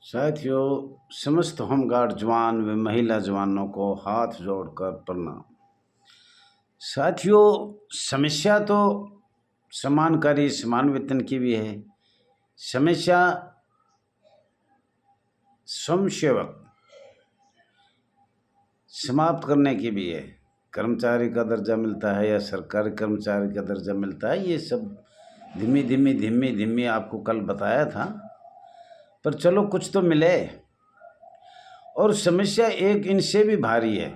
साथियों, समस्त होमगार्ड जवान व महिला जवानों को हाथ जोड़कर प्रणाम। साथियों, समस्या तो समान कार्य समान वेतन की भी है। समस्या स्वयंसेवक समाप्त करने की भी है। कर्मचारी का दर्जा मिलता है या सरकारी कर्मचारी का दर्जा मिलता है, ये सब धीमी धीमी आपको कल बताया था, पर चलो कुछ तो मिले। और समस्या एक इनसे भी भारी है,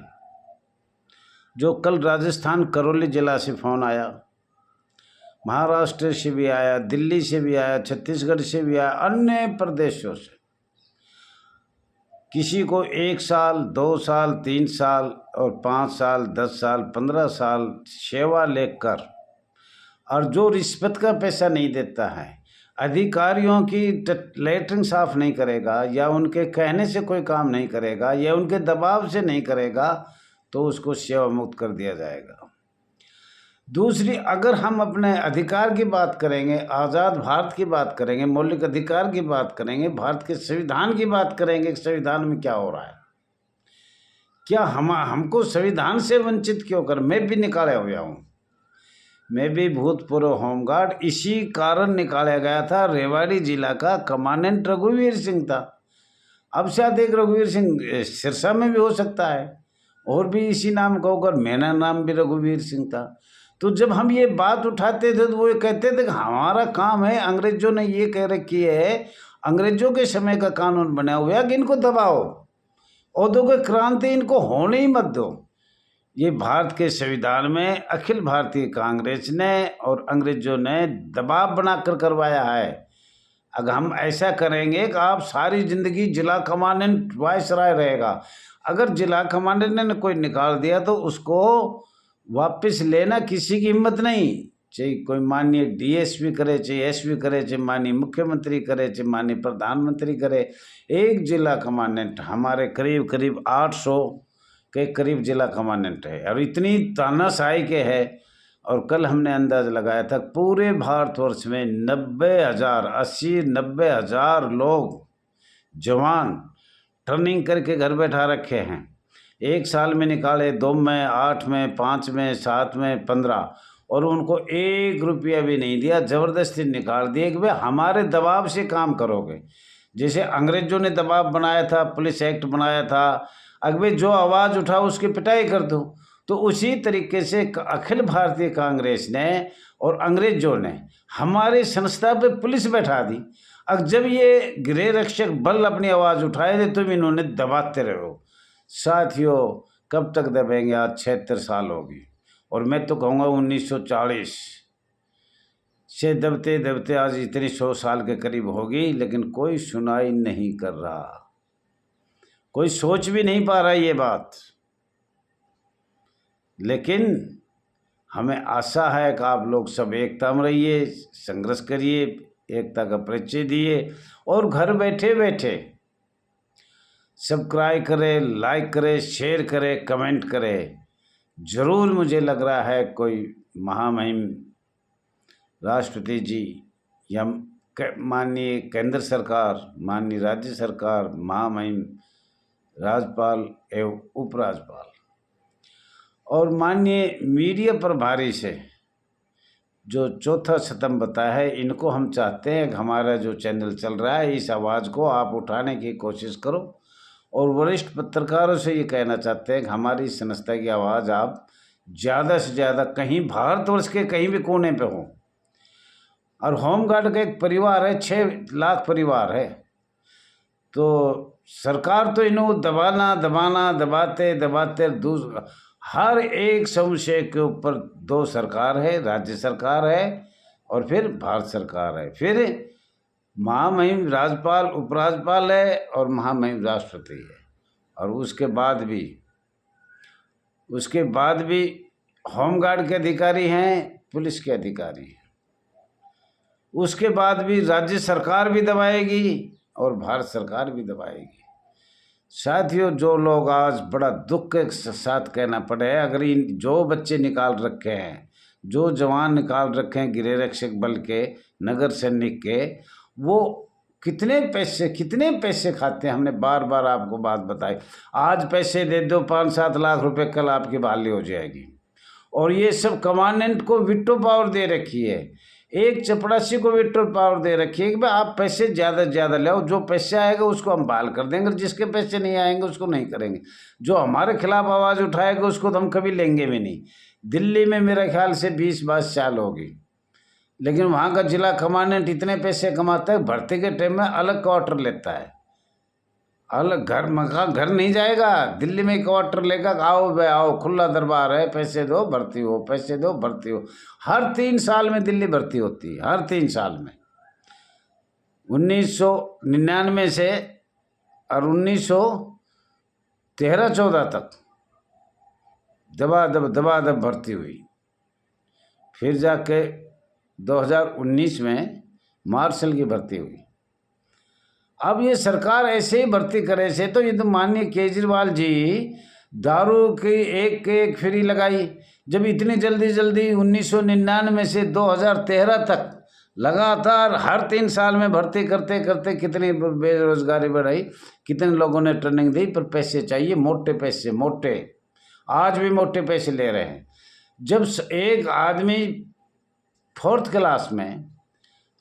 जो कल राजस्थान करौली जिला से फ़ोन आया, महाराष्ट्र से भी आया, दिल्ली से भी आया, छत्तीसगढ़ से भी आया, अन्य प्रदेशों से। किसी को 1 साल, 2 साल, 3 साल और 5 साल, 10 साल, 15 साल सेवा लेकर, और जो रिश्वत का पैसा नहीं देता है, अधिकारियों की लेटरिन साफ नहीं करेगा, या उनके कहने से कोई काम नहीं करेगा, या उनके दबाव से नहीं करेगा, तो उसको सेवा मुक्त कर दिया जाएगा। दूसरी, अगर हम अपने अधिकार की बात करेंगे, आज़ाद भारत की बात करेंगे, मौलिक अधिकार की बात करेंगे, भारत के संविधान की बात करेंगे, संविधान में क्या हो रहा है, क्या हमको संविधान से वंचित क्यों कर। मैं भी निकाला हुआ हूँ, मैं भी भूतपूर्व होमगार्ड, इसी कारण निकाला गया था। रेवाड़ी जिला का कमांडेंट रघुवीर सिंह था। अब शायद एक रघुवीर सिंह सिरसा में भी हो सकता है, और भी इसी नाम का होकर। मेरा नाम भी रघुवीर सिंह था। तो जब हम ये बात उठाते थे तो वो कहते थे कि हमारा काम है, अंग्रेजों ने ये कह रखी है, अंग्रेजों के समय का कानून बना हुआ है कि इनको दबाओ, औद्योगिक क्रांति इनको होने ही मत दो। ये भारत के संविधान में अखिल भारतीय कांग्रेस ने और अंग्रेजों ने दबाव बनाकर करवाया है। अगर हम ऐसा करेंगे कि आप सारी जिंदगी जिला कमांडेंट वायसराय रहेगा, अगर जिला कमांडेंट ने कोई निकाल दिया तो उसको वापस लेना किसी की हिम्मत नहीं। चाहे कोई माननीय डीएसपी करे, चाहे एसपी करे, चाहे माननीय मुख्यमंत्री करे, चाहे माननीय प्रधानमंत्री करे, एक जिला कमांडेंट हमारे करीब करीब 800 के करीब जिला कमांडेंट है, और इतनी तानाशाही के है। और कल हमने अंदाज लगाया था पूरे भारतवर्ष में 90,000, 80-90,000 लोग जवान ट्रेनिंग करके घर बैठा रखे हैं। 1 साल में निकाले, 2 में, 8 में, 5 में, 7 में, 15, और उनको 1 रुपया भी नहीं दिया, ज़बरदस्ती निकाल दिए कि भाई हमारे दबाव से काम करोगे। जैसे अंग्रेजों ने दबाव बनाया था, पुलिस एक्ट बनाया था, अगर जो आवाज़ उठा उसकी पिटाई कर दो, तो उसी तरीके से अखिल भारतीय कांग्रेस ने और अंग्रेजों ने हमारी संस्था पे पुलिस बैठा दी। अब जब ये गृह रक्षक बल अपनी आवाज़ उठाए थे, तुम इन्होंने दबाते रहो। साथियों, कब तक दबेंगे? आज 76 साल होगी, और मैं तो कहूँगा 1940 से दबते दबते आज इतनी 100 साल के करीब होगी, लेकिन कोई सुनाई नहीं कर रहा, कोई सोच भी नहीं पा रहा ये बात। लेकिन हमें आशा है कि आप लोग सब एकता में रहिए, संघर्ष करिए, एकता का परिचय दिए, और घर बैठे बैठे सब्सक्राइब करें, लाइक करें, शेयर करें, कमेंट करें। ज़रूर मुझे लग रहा है कोई महामहिम राष्ट्रपति जी या माननीय केंद्र सरकार, माननीय राज्य सरकार, महामहिम राज्यपाल एवं उपराज्यपाल और माननीय मीडिया प्रभारी से जो चौथा स्तंभ बताया है, इनको हम चाहते हैं कि हमारा जो चैनल चल रहा है, इस आवाज़ को आप उठाने की कोशिश करो। और वरिष्ठ पत्रकारों से ये कहना चाहते हैं कि हमारी संस्था की आवाज़ आप ज़्यादा से ज़्यादा, कहीं भारतवर्ष के कहीं भी कोने पे हो। और होमगार्ड का एक परिवार है, 6 लाख परिवार है, तो सरकार तो इन्हों दबाते हर एक समस्या के ऊपर 2 सरकार है, राज्य सरकार है और फिर भारत सरकार है, फिर महामहिम राज्यपाल, उपराज्यपाल है और महामहिम राष्ट्रपति है। और उसके बाद भी होमगार्ड के अधिकारी हैं, पुलिस के अधिकारी हैं, उसके बाद भी राज्य सरकार भी दबाएगी और भारत सरकार भी दबाएगी। साथियों, जो लोग आज बड़ा दुख के साथ कहना पड़े, अगर इन जो बच्चे निकाल रखे हैं, जो जवान निकाल रखे हैं गृह रक्षक बल के, नगर सैनिक के, वो कितने पैसे खाते हैं। हमने बार बार आपको बात बताई। आज पैसे दे दो 5-7 लाख रुपए, कल आपकी बहाली हो जाएगी। और ये सब कमांडेंट को वीटो पावर दे रखी है, एक चपरासी को वीटो पावर दे रखी है कि भाई आप पैसे ज़्यादा से ज़्यादा ले आओ, जो पैसे आएगा उसको हम बहाल कर देंगे, जिसके पैसे नहीं आएंगे उसको नहीं करेंगे। जो हमारे खिलाफ आवाज़ उठाएगा उसको तो हम कभी लेंगे भी नहीं। दिल्ली में मेरे ख्याल से 20-22 साल होगी, लेकिन वहाँ का जिला कमांडेंट इतने पैसे कमाता है, भर्ती के टाइम में अलग क्वार्टर लेता है, अलग घर मकान, घर नहीं जाएगा, दिल्ली में क्वार्टर लेगा। आओ भाई आओ, खुला दरबार है, पैसे दो भर्ती हो, पैसे दो भर्ती हो। हर 3 साल में दिल्ली भर्ती होती है, हर 3 साल में। 1999 से और 1913-14 तक दबा भर्ती हुई। फिर जाके 2019 में मार्शल की भर्ती हुई। अब ये सरकार ऐसे ही भर्ती करे से, तो ये तो माननीय केजरीवाल जी दारू की एक फ्री लगाई। जब इतनी जल्दी 1999 से 2013 तक लगातार हर 3 साल में भर्ती करते करते कितनी बेरोजगारी बढ़ाई, कितने लोगों ने ट्रेनिंग दी, पर पैसे चाहिए, मोटे पैसे, मोटे। आज भी मोटे पैसे ले रहे हैं। जब एक आदमी 4th क्लास में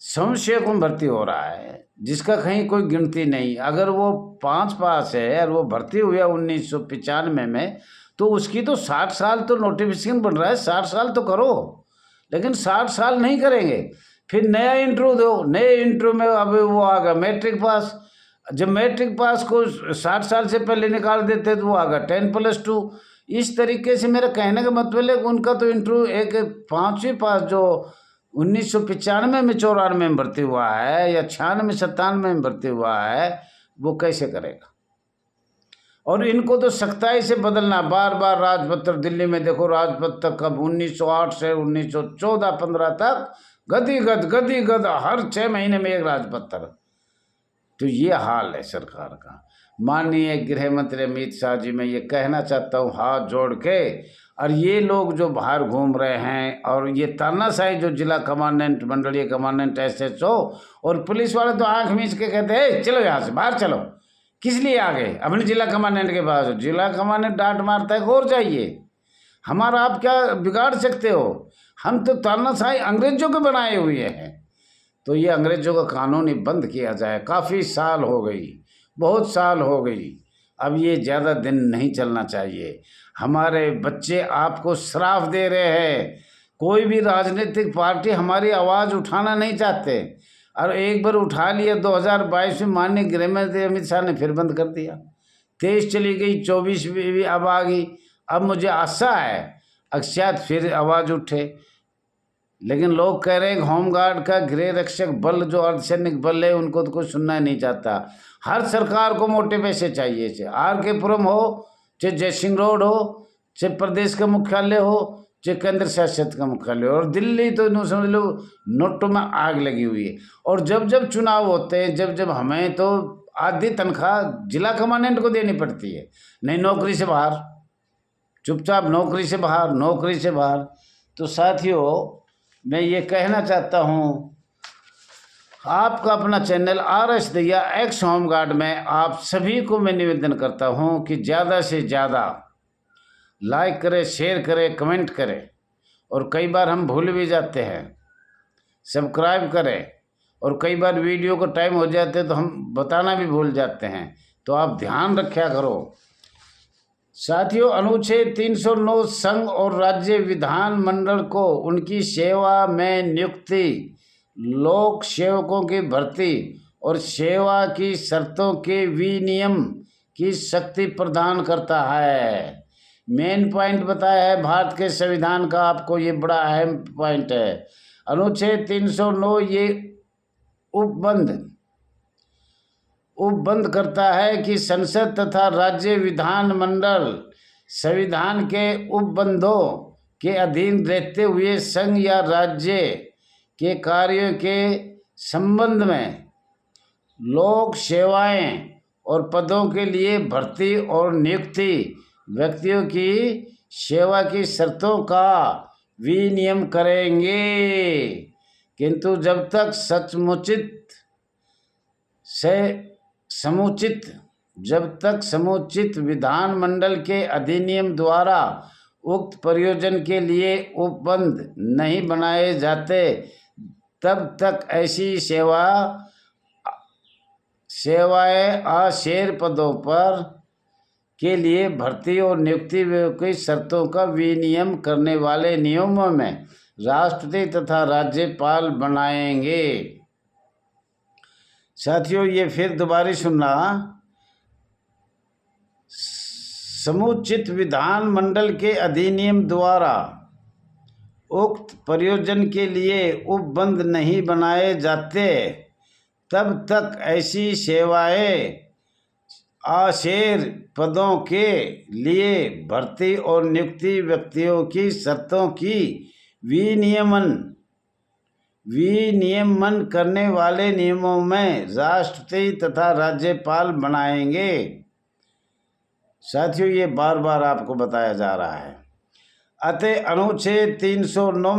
संशय को भर्ती हो रहा है, जिसका कहीं कोई गिनती नहीं, अगर वो 5 पास है और वो भर्ती हुआ 1995 में, तो उसकी तो 60 साल तो नोटिफिकेशन बन रहा है, 60 साल तो करो। लेकिन 60 साल नहीं करेंगे, फिर नया इंटरव्यू दो। नए इंटरव्यू में अब वो आ गया मैट्रिक पास। जब मैट्रिक पास को 60 साल से पहले निकाल देते तो वो आ गया 10+2। इस तरीके से मेरा कहने का मतलब है उनका तो इंटरव्यू एक 5वीं पास जो 1995 में 94 में भर्ती हुआ है या 96-97 में भर्ती हुआ है, वो कैसे करेगा। और इनको तो सख्ताई से बदलना, बार बार राजपत्र। दिल्ली में देखो राजपत्र कब 1908 से 1914-15 तक गदी हर 6 महीने में एक राजपत्र। तो ये हाल है सरकार का। माननीय गृह मंत्री अमित शाह जी, मैं ये कहना चाहता हूँ हाथ जोड़ के, और ये लोग जो बाहर घूम रहे हैं और ये तानाशाही जो जिला कमांडेंट, मंडलीय कमांडेंट, SHO और पुलिस वाले तो आंख मीच के कहते हैं चलो यहाँ से बाहर चलो। किस लिए आ गए अपने जिला कमांडेंट के पास? जिला कमांडेंट डांट मारता है, और जाइए, हमारा आप क्या बिगाड़ सकते हो? हम तो तानाशाही अंग्रेजों के बनाए हुए हैं। तो ये अंग्रेजों का कानून ही बंद किया जाए। काफ़ी साल हो गई, बहुत साल हो गई, अब ये ज़्यादा दिन नहीं चलना चाहिए। हमारे बच्चे आपको श्राप दे रहे हैं। कोई भी राजनीतिक पार्टी हमारी आवाज़ उठाना नहीं चाहते, और एक बार उठा लिया 2022 में, माननीय गृह मंत्री अमित शाह ने फिर बंद कर दिया। 23 चली गई, 24 भी अब आ गई। अब मुझे आशा है शायद फिर आवाज़ उठे। लेकिन लोग कह रहे हैं होमगार्ड का गृह रक्षक बल जो अर्धसैनिक बल है उनको तो कोई सुनना नहीं चाहता। हर सरकार को मोटे पैसे चाहिए, चाहे RK पुरम हो, चाहे जयसिंह रोड हो, चाहे प्रदेश का मुख्यालय हो, चाहे केंद्र शासित का मुख्यालय हो। और दिल्ली तो समझ लो नोटों में आग लगी हुई है। और जब जब चुनाव होते हैं, जब जब हमें तो आधी तनख्वाह जिला कमांडेंट को देनी पड़ती है। नहीं नौकरी से बाहर, चुपचाप नौकरी से बाहर, नौकरी से बाहर। तो साथियों, मैं ये कहना चाहता हूँ, आपका अपना चैनल RS दैया एक्स होमगार्ड में आप सभी को मैं निवेदन करता हूँ कि ज़्यादा से ज़्यादा लाइक करें, शेयर करें, कमेंट करें, और कई बार हम भूल भी जाते हैं, सब्सक्राइब करें, और कई बार वीडियो को टाइम हो जाते हैं तो हम बताना भी भूल जाते हैं, तो आप ध्यान रखा करो। साथियों, अनुच्छेद 309 संघ और राज्य विधानमंडल को उनकी सेवा में नियुक्ति, लोक सेवकों की भर्ती और सेवा की शर्तों के विनियम की शक्ति प्रदान करता है। मेन पॉइंट बताया है भारत के संविधान का, आपको ये बड़ा अहम पॉइंट है। अनुच्छेद 309 ये उपबंध करता है कि संसद तथा राज्य विधानमंडल संविधान के उपबंधों के अधीन रहते हुए संघ या राज्य के कार्यों के संबंध में लोक सेवाएं और पदों के लिए भर्ती और नियुक्ति, व्यक्तियों की सेवा की शर्तों का विनियम करेंगे। किंतु जब तक सचमुचित से समुचित जब तक समुचित विधानमंडल के अधिनियम द्वारा उक्त प्रयोजन के लिए उपबंध नहीं बनाए जाते तब तक ऐसी सेवाएं अशेर पदों पर के लिए भर्ती और नियुक्ति की शर्तों का विनियम करने वाले नियमों में राष्ट्रपति तथा राज्यपाल बनाएंगे। साथियों, ये फिर दोबारा सुनना। समुचित विधानमंडल के अधिनियम द्वारा उक्त प्रयोजन के लिए उपबंध नहीं बनाए जाते तब तक ऐसी सेवाएं अशेर पदों के लिए भर्ती और नियुक्ति व्यक्तियों की शर्तों की विनियमन करने वाले नियमों में राष्ट्रपति तथा राज्यपाल बनाएंगे। साथियों, ये बार बार आपको बताया जा रहा है। अतः अनुच्छेद 309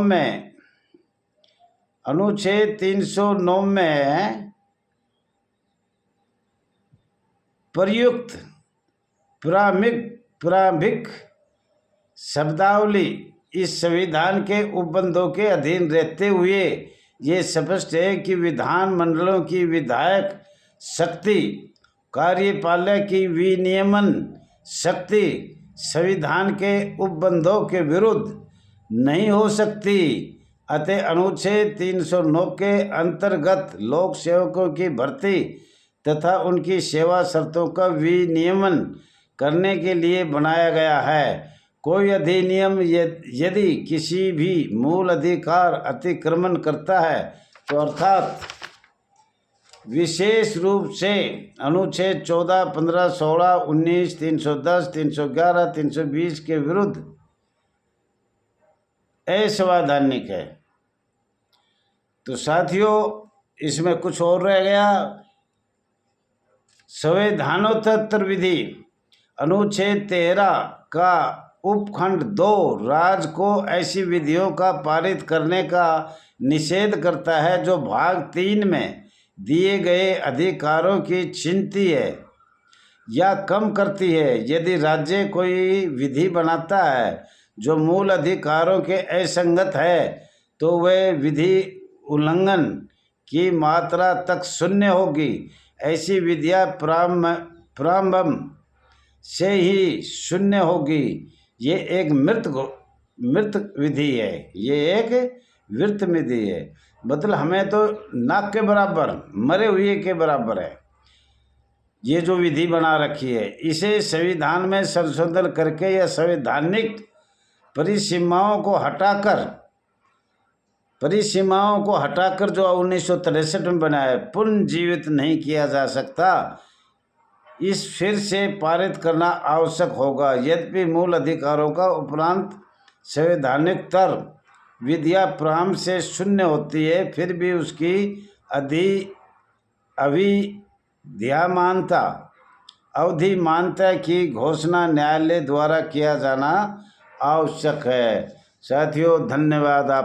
में प्रयुक्त प्रारंभिक शब्दावली इस संविधान के उपबंधों के अधीन रहते हुए ये स्पष्ट है कि विधानमंडलों की विधायक शक्ति, कार्यपालक की विनियमन शक्ति संविधान के उपबंधों के विरुद्ध नहीं हो सकती। अतः अनुच्छेद 309 के अंतर्गत लोक सेवकों की भर्ती तथा उनकी सेवा शर्तों का विनियमन करने के लिए बनाया गया है। कोई अधिनियम यदि किसी भी मूल अधिकार अतिक्रमण करता है तो अर्थात विशेष रूप से अनुच्छेद 14, 15, 16, 19, 310, 311, 320 के विरुद्ध असंवैधानिक है। तो साथियों, इसमें कुछ और रह गया। संवैधानोत्तर विधि अनुच्छेद 13 का उपखंड 2 राज्य को ऐसी विधियों का पारित करने का निषेध करता है जो भाग 3 में दिए गए अधिकारों की छीनती है या कम करती है। यदि राज्य कोई विधि बनाता है जो मूल अधिकारों के असंगत है तो वह विधि उल्लंघन की मात्रा तक शून्य होगी। ऐसी विधियां प्रारंभ से ही शून्य होगी। ये एक मृत विधि है। ये एक वृत्त विधि है, मतलब हमें तो नाक के बराबर, मरे हुए के बराबर है ये जो विधि बना रखी है। इसे संविधान में संशोधन करके या संवैधानिक परिसीमाओं को हटाकर जो 1963 में बनाया पुनर्जीवित नहीं किया जा सकता। इस फिर से पारित करना आवश्यक होगा। यद्यपि मूल अधिकारों का उपरांत संवैधानिक तर विधियां प्रारंभ से शून्य होती है, फिर भी उसकी अवधिमानता की घोषणा न्यायालय द्वारा किया जाना आवश्यक है। साथियों, धन्यवाद। आप